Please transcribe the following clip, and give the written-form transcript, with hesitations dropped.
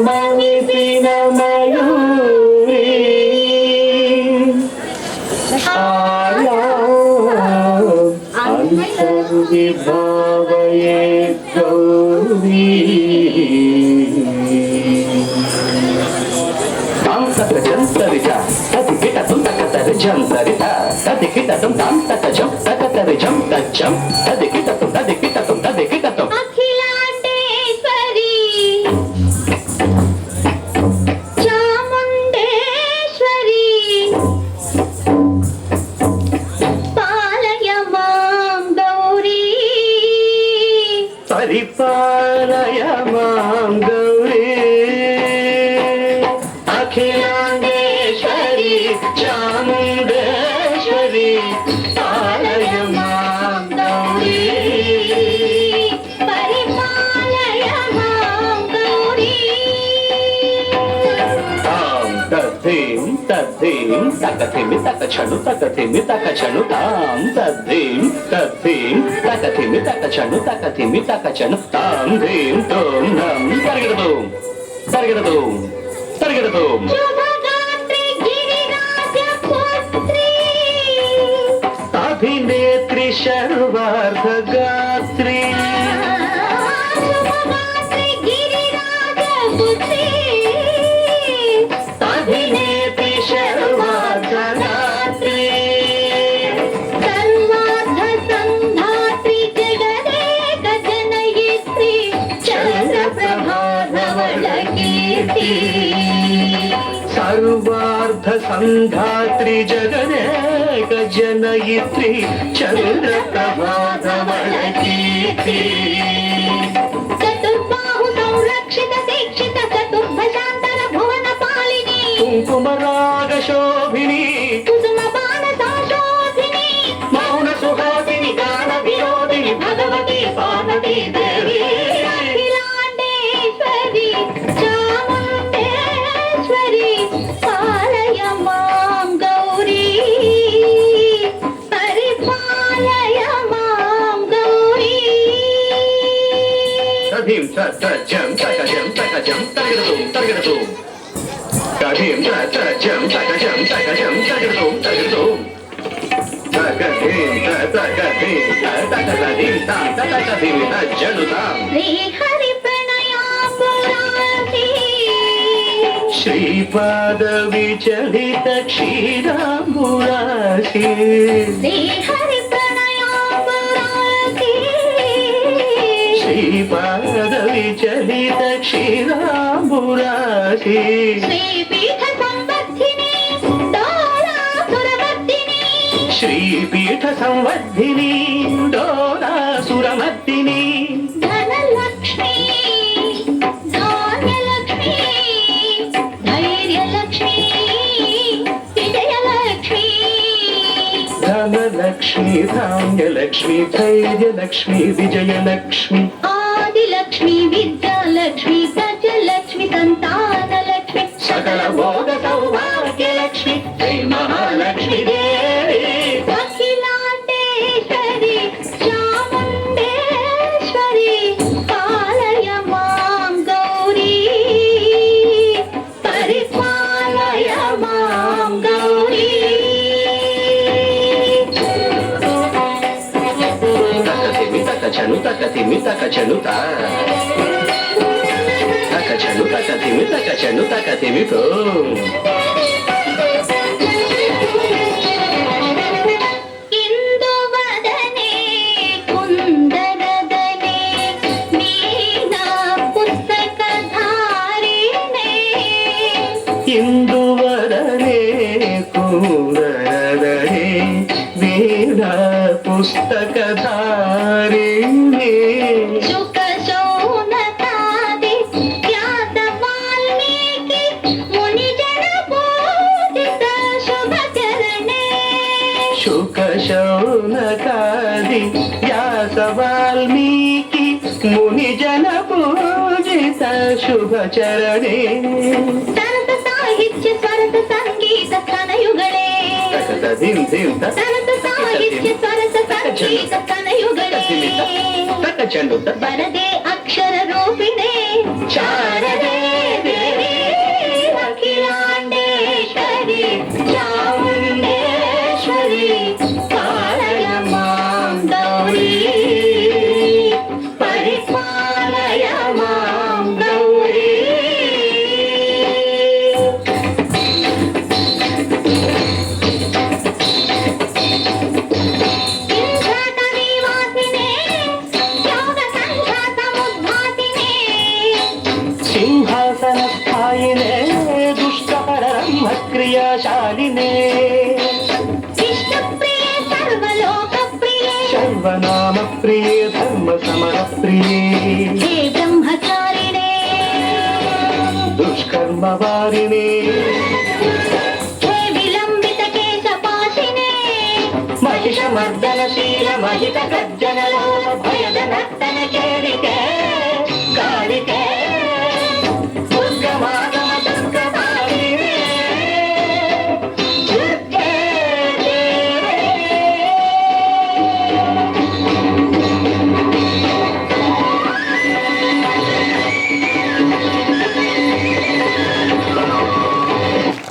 మనిసిన మయూరి ఆయా అంతర్విభావయే గౌరీ జంతరిజ తదికిటం తకతరి జంతరిత తదికిటం తం తకజం తకతరి జం తజ్జం తదికిటం తదికిటం తదికిటం అఖిలాండేశ్వరి చాముండేశ్వరి పాలయ మాం గౌరీ పరిపాలయ మాం గౌరీ అఖిలాండేశ్వరి చాముండేశ్వరి పాలయ మాం గౌరీ పరిపాలయ మాం గౌరీ తాం తద్ధీం తద్ధీం తకథిమి తకచను తకథిమి తకచను తాం తద్ధీం తద్ధీం తకథిమి తకచను తకథిమి తకచను తాం ధీం తోం నం తరగడదు తరగడదు తరగడదు శుభగాత్రి గిరిరాజ పుత్రి అభినేత్రి శర్వార్ధగాత్రి శుభగాత్రి గిరిరాజ పుత్రి అభినేత్రి శర్వార్ధగాత్రి సర్వార్థ సంధాత్రి జగదేక జనయిత్రి చంద్రప్రభాధవళ కీర్తి సర్వార్థ సంధాత్రి జగదేక జనయిత్రి చంద్రప్రభాధవళ కీర్తి చతుర్బాహు సంరక్షిత దీక్షిత చతుర్భశాంతర భువన పాలిని కుంకుమరాగ శోభిని కుసుమ బాణ సంశోధిని మౌన సుహాసిని గాన వినోదిని భగవతి పార్వతీ దేవి అఖిలాండేశ్వరి చాముండేశ్వరి పాలయ మాం గౌరీ పరిపాలయ మాం గౌరీ కథీం తజం తకజం తకజం తరగడదు తరగడదు కథీం తజం తకజం తకజం తరగడదు తరగడదు తకధీం తకధీం తకధీం తాం తకధీం తజ్జనుతాం శ్రీహరి ప్రణయాపురాసి శ్రీపాద విచలిత క్షీరాంబురాసి శ్రీహరి ప్రణయాపురాసి శ్రీపాద విచలిత క్షీరాంబురాసి శ్రీపీఠ సంవర్ధిని డోలాసురమర్దిని శ్రీపీఠ సంవర్ధిని డోలాసురమర్దిని ధనలక్ష్మి ధాన్యలక్ష్మి ధైర్యలక్ష్మి విజయలక్ష్మి ధనలక్ష్మి ధాన్యలక్ష్మి ధైర్యలక్ష్మి విజయలక్ష్మి ఆదిలక్ష్మి విద్యాలక్ష్మి గజలక్ష్మి సంతానలక్ష్మి సకల భోగ సౌభాగ్యలక్ష్మి శ్రీ మహాలక్ష్మి దేవి అఖిలాండేశ్వరి చాముండేశ్వరి పాలయ మాం గౌరీ పరిపాలయ మాం గౌరీ తకతిమి తకచను తకతిమి తకచను తా తకచను తకతిమి తకచను తకతిమి తో ఇందువదనే కుందరదనే వీణా పుస్తకధారిణే ఇందువరనే కూరదనే వీణా పుస్తకధారిణి శుక శౌనకాది వ్యాస వాల్మీకి మునిజన పూజిత శుభచరణే శుక శౌనకాది వ్యాస వాల్మీకి మునిజన పూజిత శుభచరణే సరస సాహిత్య స్వరస సంగీత స్తనయుಗಳೇ ధిం ధిం సరస సాహిత్య స్వరస సంగీత స్తనయుಗಳೇ తకచండు వరదే అక్షర రూపిణే శారదే ಸಿಂಹಾಸನ ಸ್ಥಾಯಿನೇ ದುಷ್ಟಪರಬ್ರಹ್ಮ ಕ್ರಿಯಾಶಾಲಿನೇ ವಿಷ್ಣುಪ್ರಿಯೆ ಸರ್ವಲೋಕಪ್ರಿಯೆ ಸರ್ವನಾಮ ಪ್ರಿಯೇ ಧರ್ಮ ಸಮರ ಪ್ರಿಯೇ ಹೇ ಬ್ರಹ್ಮಚಾರಿಣೆ ದುಷ್ಕರ್ಮ ವಾರಿಣೇ ಹೇ ವಿಲಂಬಿತ ಕೇಶಪಾಶಿನೇ ಮಹಿಷ ಮರ್ದನಶೀಲ ಮಹಿತ ಕಜ್ಜನ ಭಯದ ನರ್ತನ ಕೇಳಿಕೆ